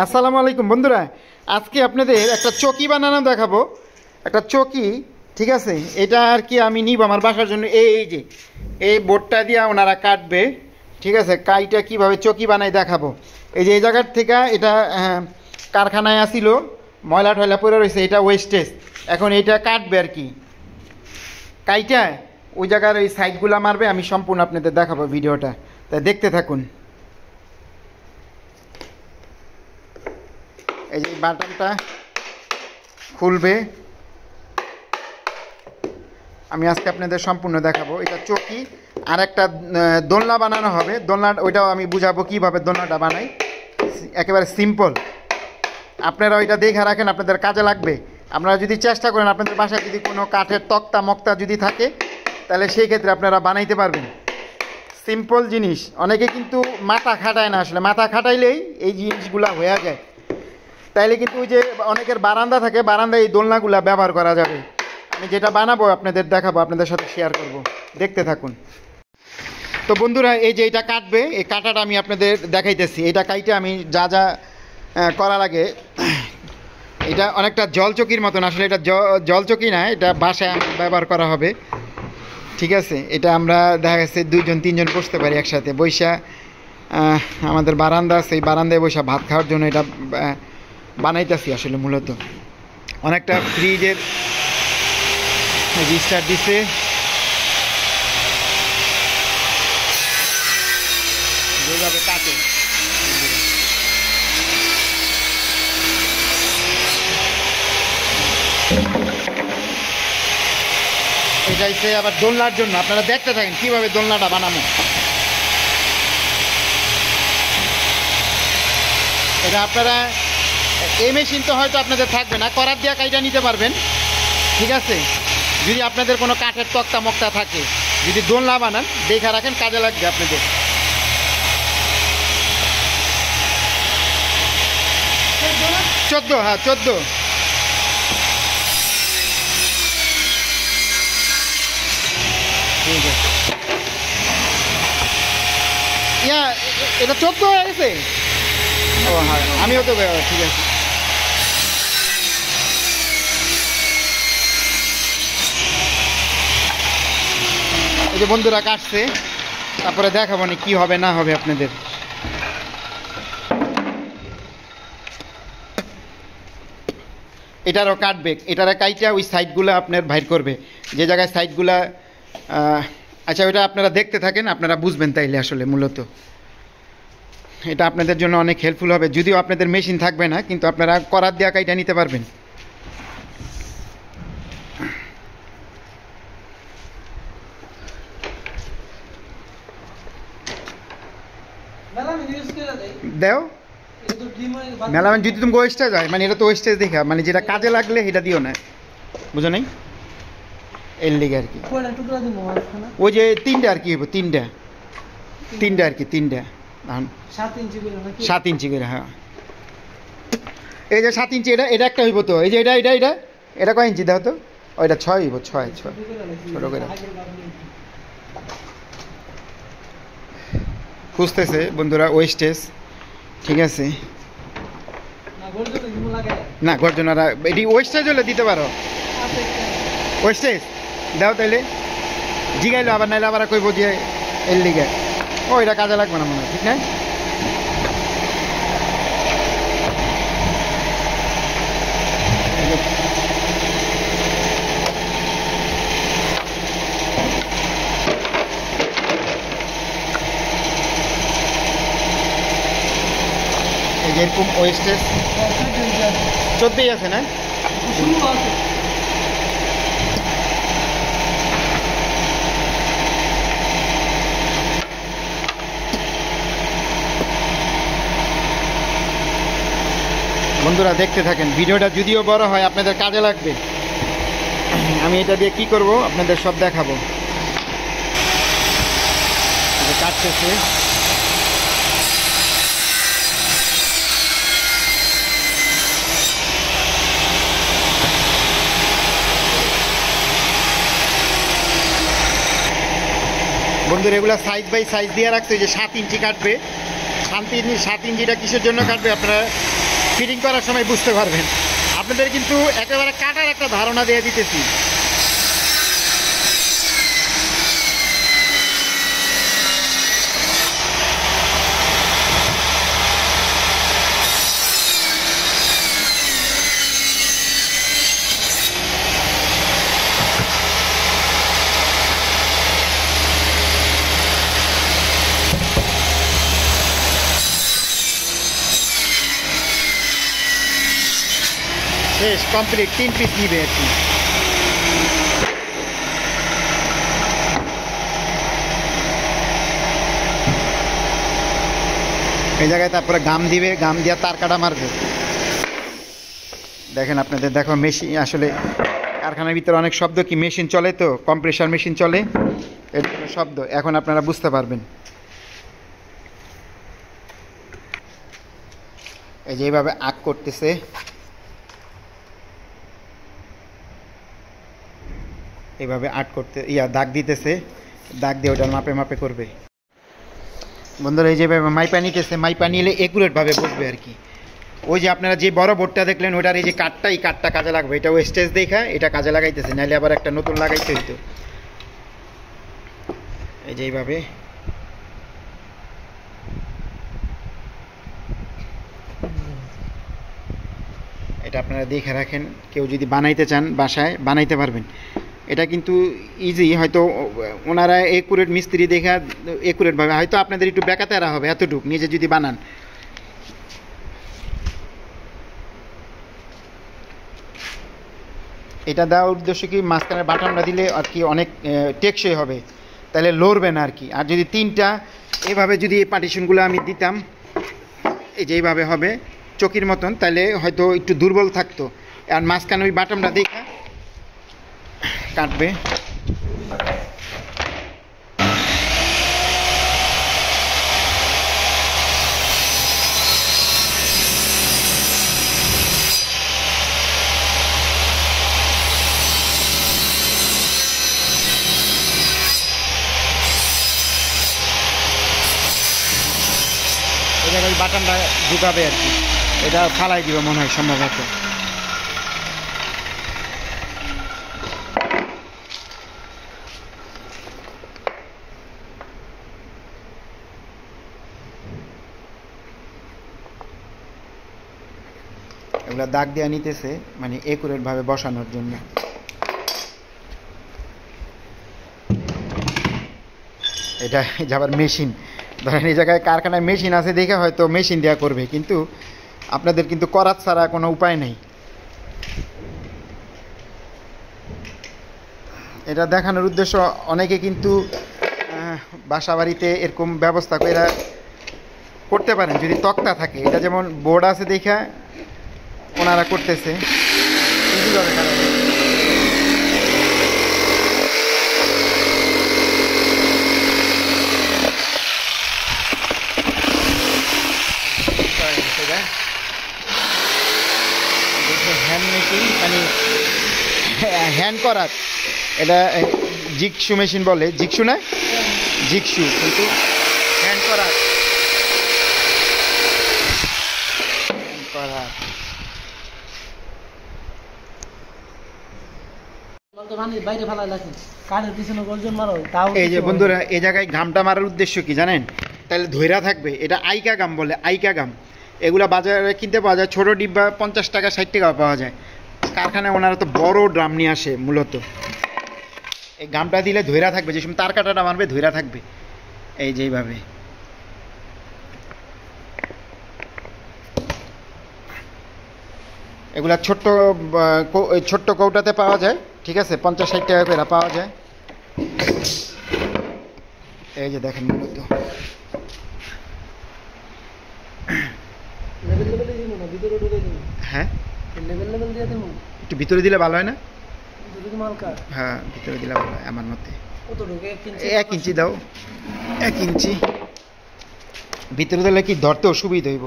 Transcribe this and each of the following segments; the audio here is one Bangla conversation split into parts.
আসসালামু আলাইকুম বন্ধুরা, আজকে আপনাদের একটা চকি বানানো দেখাবো। একটা চকি, ঠিক আছে, এটা আর কি আমি নিব আমার বাসার জন্য। এই যে এই বোর্ডটা দিয়ে ওনারা কাটবে, ঠিক আছে। কাইটা কিভাবে চকি বানাই দেখাবো। এই যে এই জায়গার থেকে এটা কারখানায় আসিল, ময়লা টয়লা পড়ে রয়েছে, এটা ওয়েস্টেজ। এখন এটা কাটবে আর কি, কাইটা ওই জায়গার ওই সাইডগুলো মারবে। আমি সম্পূর্ণ আপনাদের দেখাবো ভিডিওটা, তাই দেখতে থাকুন। এই যে বাটনটা খুলবে, আমি আজকে আপনাদের সম্পূর্ণ দেখাবো। এটা চকি, আর একটা দোলনা বানানো হবে। দোলনা ওইটাও আমি বুঝাবো কীভাবে দোলনাটা বানাই, একেবারে সিম্পল। আপনারা ওইটা দেখে রাখেন, আপনাদের কাজে লাগবে। আপনারা যদি চেষ্টা করেন, আপনাদের বাসায় যদি কোনো কাঠের তক্তা মক্তা যদি থাকে, তাহলে সেই ক্ষেত্রে আপনারা বানাইতে পারবেন। সিম্পল জিনিস, অনেকে কিন্তু মাথা খাটায় না, আসলে মাথা খাটাইলেই এই জিনিসগুলা হয়ে যায়। তাইলে কিন্তু ওই যে অনেকের বারান্দা থাকে, বারান্দায় এই দোলনাগুলা ব্যবহার করা যাবে। আমি যেটা বানাবো আপনাদের দেখাবো, আপনাদের সাথে শেয়ার করব, দেখতে থাকুন। তো বন্ধুরা, এই যে এটা কাটবে, এই কাটাটা আমি আপনাদের দেখাইতেছি। এটা কাইটে আমি যা যা করা লাগে, এটা অনেকটা জলচকির মতন। আসলে এটা জলচকি না, এটা বাসায় ব্যবহার করা হবে, ঠিক আছে। এটা আমরা দেখা গেছে 2-3 জন বসতে পারি একসাথে। বৈশা আমাদের বারান্দা, সেই বারান্দায় বৈশা ভাত খাওয়ার জন্য এটা বানাইতেছি। আসলে মূলত অনেকটা ফ্রিজের স্টার্ট দিছে, যেভাবে কাটে। এটা হচ্ছে আবার দোলনার জন্য। আপনারা দেখতে থাকেন কীভাবে দোলনাটা বানাবো। এটা আপনারা এই মেশিন তো হয়তো আপনাদের থাকবে না, করার দিয়া কাইটা নিতে পারবেন, ঠিক আছে। যদি আপনাদের কোনো কাঠের তক্তা মক্তা থাকে, যদি দোলনা বানান, দেখে রাখেন, কাজে লাগবে আপনাদের। হ্যাঁ 14। ঠিক আছে, এটা 14 হয়ে গেছে। ও হ্যাঁ, আমিও তো, ঠিক আছে। এই যে বন্ধুরা কাটছে, তারপরে দেখাবো না কি হবে না হবে আপনাদের। এটারও কাটবে, এটার কাইটা ওই সাইডগুলো আপনার বাইর করবে, যে জায়গায় সাইডগুলা। আচ্ছা, ওইটা আপনারা দেখতে থাকেন, আপনারা বুঝবেন তাইলে। আসলে মূলত এটা আপনাদের জন্য অনেক হেল্পফুল হবে। যদিও আপনাদের মেশিন থাকবে না, কিন্তু আপনারা করার দেওয়া কাইটা নিতে পারবেন। দেও মেলামেন যদি তুমি ওয়েস্টেজ হয়, মানে এটা তো ওয়েস্টেজ দেখা, মানে যেটা কাজে লাগলে সেটা দিও না, বুঝো নাই? এর লিগে আর কি। ওই যে 3টা আর কি হইব, 3টা আর কি, 3টা 7 ইঞ্চি করে। হ্যাঁ, এই যে 7 ইঞ্চি, এটা একটা হইব তো। এই যে এটা কয় ইঞ্চি দাও তো? ওইটা 6 হইব, 6 ছোট করে খুঁজতেছে বন্ধুরা ওয়েস্টেজ, ঠিক আছে। না গর্জনারা এটি ওয়েস্টেজ হলে দিতে পারো, ওয়েস্টেজ দাও তাইলে। জিগাইলো আবার, নাইলে আবার কইব যে এর লিগে। ও এটা কাজে লাগবে না মনে হয়, ঠিক না? যেরকম ওয়েস্টেজ 14 আছে না? বন্ধুরা দেখতে থাকেন ভিডিওটা, যদিও বড় হয় আপনাদের কাজে লাগবে। আমি এটা দিয়ে কি করব আপনাদের সব দেখাবো। কাটতেছে, বন্ধুরা এগুলো সাইজ বাই সাইজ দিয়ে রাখছে, যে 7 ইঞ্চি কাটবে। 7 ইঞ্চিটা কিসের জন্য কাটবে আপনারা ফিটিং করার সময় বুঝতে পারবেন। আপনাদের কিন্তু একেবারে কাটার একটা ধারণা দিয়ে দিতেছি। শেষ কমপ্লিট, 3 পিস নিবে আর কি। এই জায়গায় তারপরে গাম দিবে, গাম দিয়ে তার কাটা মারবে। দেখেন আপনাদের দেখো মেশিন, আসলে কারখানার ভিতরে অনেক শব্দ, কি মেশিন চলে তো, কম্প্রেসার মেশিন চলে, এর জন্য শব্দ। এখন আপনারা বুঝতে পারবেন। এই যে এইভাবে আগ করতেছে, এইভাবে আট করতে দাগ দিতেছে, দাগ দিয়ে ওটা মাপে মাপে করবে। বন্ধুরা এই যেভাবে মাইপা নিতেছে, মাইপা নিলে একুরেটভাবে বসবে আর কি। ওই যে আপনারা যে বড় বোর্ডটা দেখলেন ওটার এই যে কাঠটা, এই কাঠটা কাজে লাগবে। এটা ওয়েস্টেজ দেখা এটা কাজে লাগাইতেছে, নাহলে আবার একটা নতুন লাগাইতে হইতো। এই যে এইভাবে এটা আপনারা দেখে রাখেন, কেউ যদি বানাইতে চান বাসায় বানাইতে পারবেন। এটা কিন্তু ইজি, হয়তো ওনারা একুরেট মিস্ত্রি দেখা একুরেটভাবে, হয়তো আপনাদের একটু বেকাতেরা হবে এতটুক, নিজে যদি বানান। এটা দেওয়ার উদ্দেশ্য কি, মাঝখানে বাটনটা দিলে আর কি অনেক টেকসই হবে, তাহলে লড়বে না আর কি। আর যদি 3টা এভাবে যদি এই পার্টিশনগুলো আমি দিতাম, এই যে এইভাবে হবে চকির মতন, তাহলে হয়তো একটু দুর্বল থাকতো। আর মাঝখানে ওই বাটনটা দেখা কাটবে। এই জায়গায় ওই বাটনটা ঢুকাবে আর কি, এটা ফালাই দিবে মনে হয় সম্ভবত। এগুলা দাগ দেওয়া নিতেছে, মানে একুরেটভাবে বসানোর জন্য। এটা যাবার মেশিন, ধরেন এই জায়গায় কারখানায় মেশিন আছে দেখে হয়তো মেশিন দেওয়া করবে, কিন্তু আপনাদের কিন্তু করার ছাড়া কোনো উপায় নেই। এটা দেখানোর উদ্দেশ্য, অনেকে কিন্তু বাসা বাড়িতে এরকম ব্যবস্থা করে করতে পারেন যদি তক্তা থাকে। এটা যেমন বোর্ড আছে দেখা ওনারা করতেছে। হ্যান্ড মেশিন, মানে হ্যান্ড করার, এটা জিকসু মেশিন বলে, জিকসু না, জিকসু, কিন্তু হ্যান্ড করার। এই যে বন্ধুরা এই জায়গায় ঘামটা মারার উদ্দেশ্য কি জানেন, তাহলে ধৈরা থাকবে। এটা আইকা গাম বলে, আইকা গাম। এগুলা বাজারে কিনতে পাওয়া যায়, ছোটো ডিব্বা 50 টাকা 60 টাকা পাওয়া যায়। কারখানায় ওনারা তো বড় ড্রাম নিয়ে আসে মূলত। এই গামটা দিলে ধৈরা থাকবে, যে সময় তার কাটাটা মারবে ধৈরা থাকবে। এই যে এইভাবে এগুলা ছোট্ট কৌটাতে পাওয়া যায়, ঠিক আছে, 50-60 টাকা করে পাওয়া যায়। এই যে দেখেন মূলত হ্যাঁ, একটু ভিতরে দিলে ভালো হয় না? হ্যাঁ ভিতরে দিলে ভালো হয় আমার মতে। 1 ইঞ্চি দাও, 1 ইঞ্চি ভিতরে দিলে কি ধরতে অসুবিধা হইব।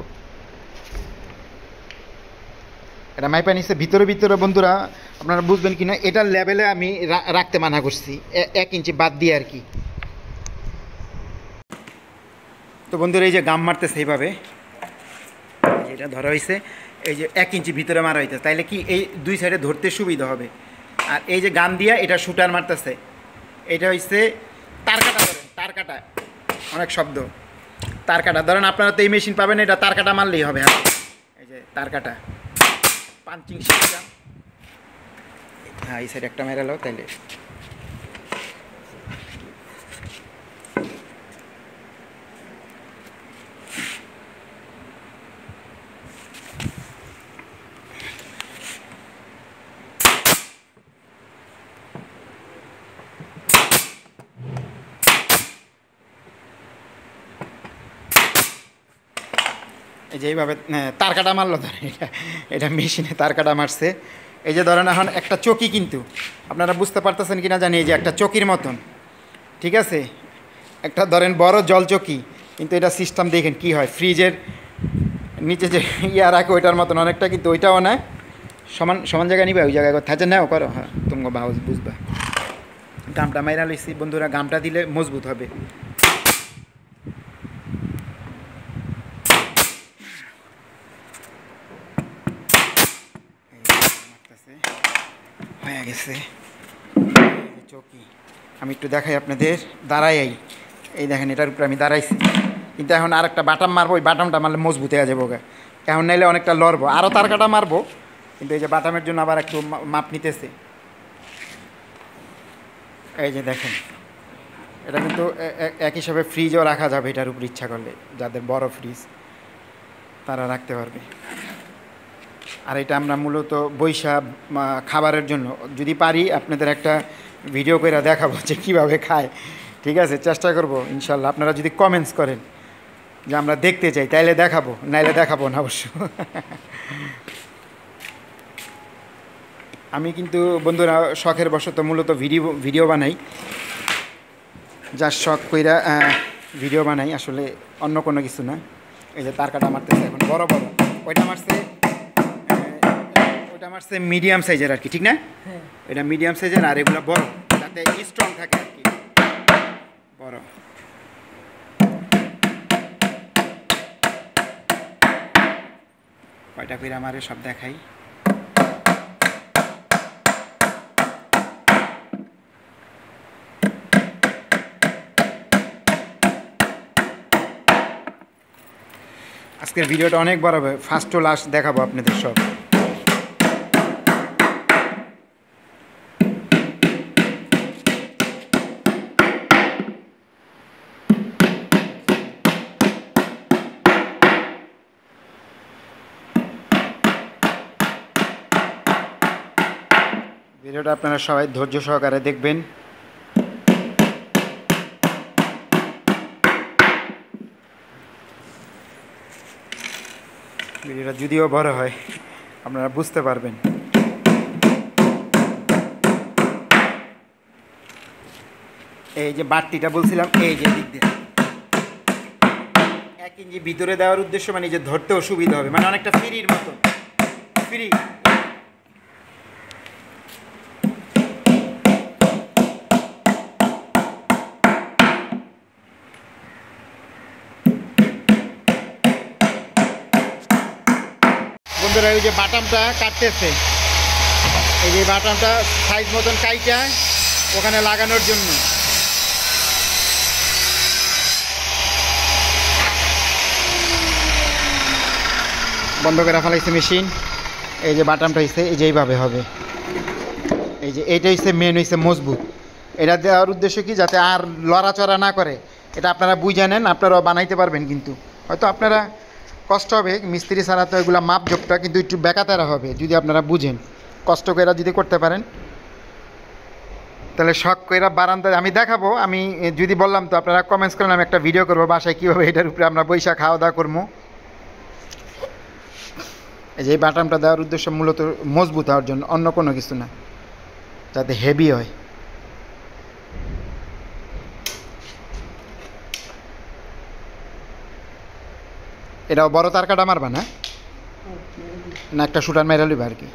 এটা মাইপা নিচ্ছে ভিতরে ভিতরে। বন্ধুরা আপনারা বুঝবেন কি না, এটার লেভেলে আমি রাখতে মানা করছি, 1 ইঞ্চি বাদ দিয়ে আর কি। তো বন্ধুরা এই যে গাম মারতেছে এইভাবে, এটা ধরা হয়েছে এই যে 1 ইঞ্চি ভিতরে মারা হইতেছে, তাইলে কি এই 2 সাইডে ধরতে সুবিধা হবে। আর এই যে গাম দিয়া এটা শুটার মারতেছে, এটা হচ্ছে তার কাটা। ধরেন তার কাটা, অনেক শব্দ, তার কাটা। ধরেন আপনারা তো এই মেশিন পাবেন, এটা তার কাটা মারলেই হবে। হ্যাঁ, এই যে তার কাটা পাঞ্চিং সিস্টেম। হ্যাঁ, এই সাইড একটা মেরালো তাইলে। এই যে এইভাবে তার কাটা মারলো, ধরেন এটা মেশিনে তার কাটা মারছে। এই যে ধরেন এখন একটা চকি, কিন্তু আপনারা বুঝতে পারতেছেন কিনা জানি, এই যে একটা চকির মতন, ঠিক আছে, একটা ধরেন বড় জল চকি, কিন্তু এটা সিস্টেম দেখেন কি হয়, ফ্রিজের নিচে যে ইয়া রাখে ওইটার মতন অনেকটা, কিন্তু ওইটাও না, সমান সমান জায়গায় নিবে, ওই জায়গায় থাকছে নাও করো। হ্যাঁ, তুমি বাউজ বুঝবা। গামটা মাইরা লইছি বন্ধুরা, গামটা দিলে মজবুত হবে। হয়ে গেছে চৌকি। আমি একটু দেখাই আপনাদের, দাঁড়াই। এই দেখেন, এটার উপরে আমি দাঁড়াইছি, কিন্তু এখন আর একটা বাটাম মারবো, ওই বাটামটা মারলে মজবুত হয়ে যাবো। এখন নাইলে অনেকটা লড়বো, আরও তার কাটা মারবো, কিন্তু এই যে বাটামের জন্য আবার একটু মাপ নিতেছে। এই যে দেখেন, এটা কিন্তু এক হিসাবে ফ্রিজও রাখা যাবে এটার উপর, ইচ্ছা করলে যাদের বড় ফ্রিজ তারা রাখতে পারবে। আর এটা আমরা মূলত বৈশা খাবারের জন্য, যদি পারি আপনাদের একটা ভিডিও করে দেখাবো যে কীভাবে খায়, ঠিক আছে, চেষ্টা করব ইনশাল্লাহ। আপনারা যদি কমেন্টস করেন যে আমরা দেখতে চাই, তাইলে দেখাবো, নাইলে দেখাবো না অবশ্য। আমি কিন্তু বন্ধুরা শখের বশত মূলত ভিডিও বানাই, যার শখ কইরা ভিডিও বানাই, আসলে অন্য কোনো কিছু না। এই যে তার কাটা মারতেছে এখন বড় বড়, ওইটা মারছে মিডিয়াম সাইজের আর কি, ঠিক না? এটা মিডিয়াম সাইজের, আর এগুলো বড়, যাতে স্ট্রং থাকে আর কি, বড়। কয়টা করে আমারে সব দেখাই। আজকের ভিডিওটা অনেক বড় হবে, ফার্স্ট টু লাস্ট দেখাবো আপনাদের সব। ভিডিওটা আপনারা সবাই ধৈর্য সহকারে দেখবেন। ভিডিওটা যদিও বড় হয় আপনারা বুঝতে পারবেন। এই যে বাড়তিটা বলছিলাম, এই যে দিক দিয়ে 1 ইঞ্চি ভিতরে দেওয়ার উদ্দেশ্য, মানে যে ধরতেও সুবিধা হবে, মানে অনেকটা ফ্রির মতো, ফ্রি। বন্ধুরা এই যে বাটামটা কাটতেছে, এই যে বাটামটা সাইজ মতন কাইটা ওখানে লাগানোর জন্য। বন্ধ করে ফেলাইছে মেশিন। এই যে বাটামটা হইছে, এই যে এইভাবে হবে, এই যে এইটা হইছে মেন, হইছে মজবুত। এটা দেওয়ার উদ্দেশ্য কি, যাতে আর লড়াচড়া না করে। এটা আপনারা বুঝে নেন, আপনারাও বানাইতে পারবেন, কিন্তু হয়তো আপনারা কষ্ট হবে, মিস্ত্রি ছাড়া তো এগুলো মাপজোপটা কিন্তু একটু বেকাতারা হবে, যদি আপনারা বুঝেন, কষ্ট করে যদি করতে পারেন, তাহলে শখ করে বারান্দায় আমি দেখাবো। আমি যদি বললাম তো আপনারা কমেন্টস করেন, আমি একটা ভিডিও করবো বাসায় কীভাবে এটার উপরে আমরা বৈশাখ খাওয়া দাওয়া করবো। এই যে এই বাটামটা দেওয়ার উদ্দেশ্য মূলত মজবুত হওয়ার জন্য, অন্য কোনো কিছু না, যাতে হেভি হয়। এটাও বড় তার কাটা মারবা না, না একটা শুটার মেরা লইবা আর কি?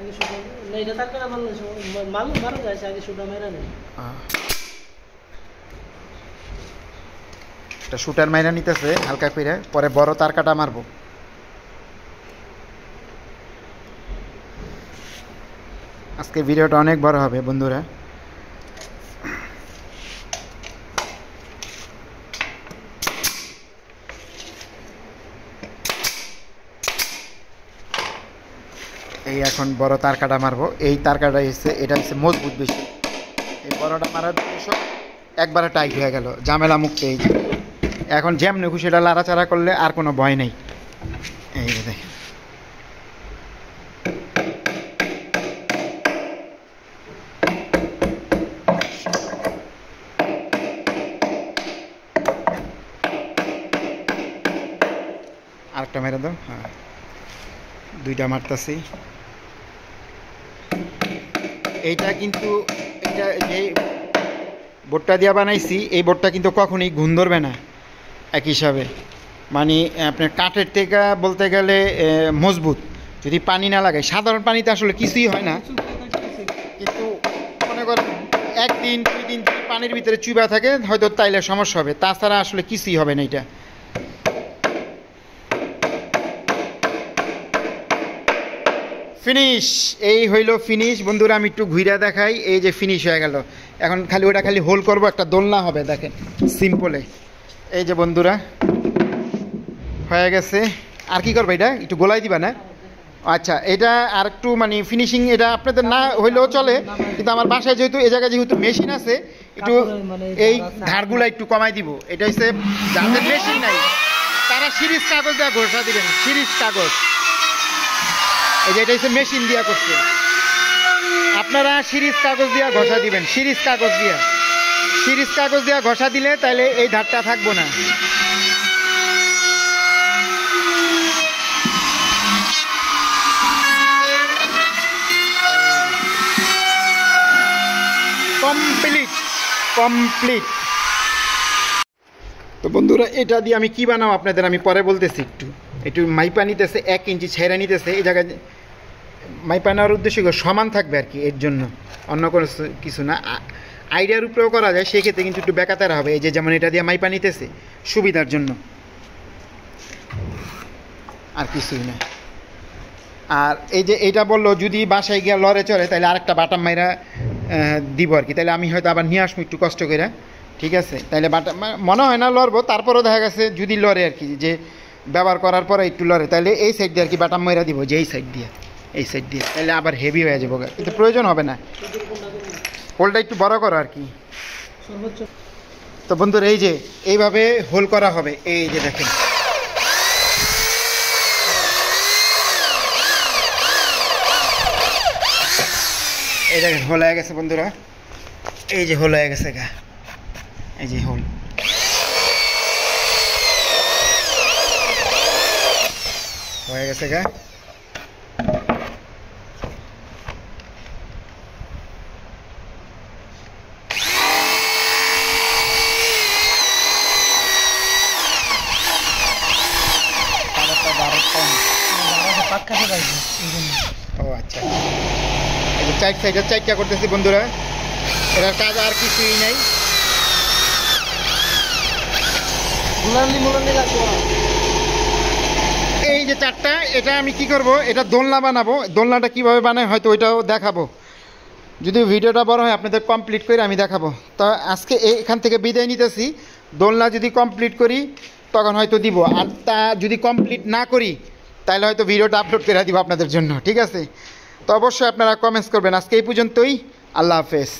একটা শুটার মাইরা নিতেছে হালকা করে, পরে বড় তার কাটা মারবো। আজকে ভিডিওটা অনেক বড় হবে বন্ধুরা। এই এখন বড় তার কাটা মারবো। এই তার কাটা এসে এটা হচ্ছে মজবুত বেশি, এই বড়টা মারার সব একবারে টাইট হয়ে গেল, ঝামেলা মুক্ত। এই যে এখন যেমনি খুশি এটা লাড়াচাড়া করলে আর কোনো ভয় নেই। এই যে দেখেন আরেকটা মেরে দাও। হ্যাঁ, দুইটা মারতাছি। এইটা কিন্তু এটা যে বোর্ডটা দিয়া বানাইছি, এই বোর্ডটা কিন্তু কখনোই ঘুণ ধরবে না এক হিসাবে। মানে আপনার কাঠের থেকে বলতে গেলে মজবুত, যদি পানি না লাগায়। সাধারণ পানিতে আসলে কিছুই হয় না, কিন্তু মনে করেন একদিন 2 দিন যদি পানির ভিতরে চুবা থাকে হয়তো তাইলে সমস্যা হবে, তাছাড়া আসলে কিছুই হবে না। এটা ফিনিশ, এই হইল ফিনিশ বন্ধুরা। আমি একটু ঘুরে দেখাই, এই যে ফিনিশ হয়ে গেল। এখন খালি ওটা খালি হোল করব, একটা দোলনা হবে দেখেন সিম্পলে। এই যে বন্ধুরা হয়ে গেছে। আর কি করবে এটা একটু গোলাই দিবা না? আচ্ছা, এটা আর একটু মানে ফিনিশিং এটা আপনাদের না হইলেও চলে, কিন্তু আমার বাসায় যেহেতু এই জায়গায় যেহেতু মেশিন আছে, একটু এই ধারগুলা একটু কমাই দিব। এটা হচ্ছে যাদের মেশিন নাই তারা সিরিজ কাগজ দেওয়া ঘষা দিবেন, সিরিজ কাগজ। এই যে এটা হচ্ছে মেশিন দিয়া করছে, আপনারা সিরিজ কাগজ দিয়া ঘষা দিবেন। সিরিজ কাগজ দিয়া ঘষা দিলে তাহলে এই ধারটা থাকবো না। কমপ্লিট। তো বন্ধুরা এটা দিয়ে আমি কি বানাবো আপনাদের আমি পরে বলতেছি। একটু মাইপা নিতেছে, 1 ইঞ্চি ছেড়ে নিতেছে। এই জায়গায় মাইপা নেওয়ার উদ্দেশ্য সমান থাকবে আর কি, এর জন্য, অন্য কোনো কিছু না। আইডিয়ার উপরেও করা যায়, সেক্ষেত্রে কিন্তু একটু বেকাতারা হবে। এই যে যেমন এটা দিয়ে মাইপা নিতেছে সুবিধার জন্য, আর কিছুই না। আর এই যে এটা বললো যদি বাসায় গিয়ে লড়ে চলে তাহলে আরেকটা বাটাম মাইরা দিব আর কি। তাহলে আমি হয়তো আবার নিয়ে আসবো একটু কষ্ট করে, ঠিক আছে? তাহলে বাটাম মনে হয় না লড়বো, তারপরেও দেখা গেছে যদি লড়ে আর কি, যে ব্যবহার করার পরে একটু লড়ে, তাহলে এই সাইড দিয়ে আর কি বাটাম মাইরা দিব, যে এই সাইড দিয়ে, তাহলে আবার হেভি হয়ে যাবো, কিন্তু প্রয়োজন হবে না। হোলটা একটু বড় করো আর কি। তো বন্ধুরা এই যে এইভাবে হোল করা হবে। এই যে দেখেন এই দেখেন হোল হয়ে গেছে বন্ধুরা। এই যে হোল হয়ে গেছে গা, এই যে হোল হয়ে গেছে গা। ও আচ্ছা, এই যে সাইডের চারটা করতেছি বন্ধুরা, এটার কাজ আর কিছুই নাই। এই যে 4টা, এটা আমি কি করব, এটা দোলনা বানাবো। দোলনাটা কিভাবে বানায় হয়তো ওইটাও দেখাবো, যদি ভিডিওটা বড় হয় আপনাদের কমপ্লিট করে আমি দেখাবো। তো আজকে এখান থেকে বিদায় নিতেছি। দোলনা যদি কমপ্লিট করি তখন হয়তো দিব, আর তা যদি কমপ্লিট না করি তাহলে হয়তো ভিডিওটা আপলোড করে দিব আপনাদের জন্য, ঠিক আছে? তো অবশ্যই আপনারা কমেন্টস করবেন। আজকে এই পর্যন্তই, আল্লাহ হাফেজ।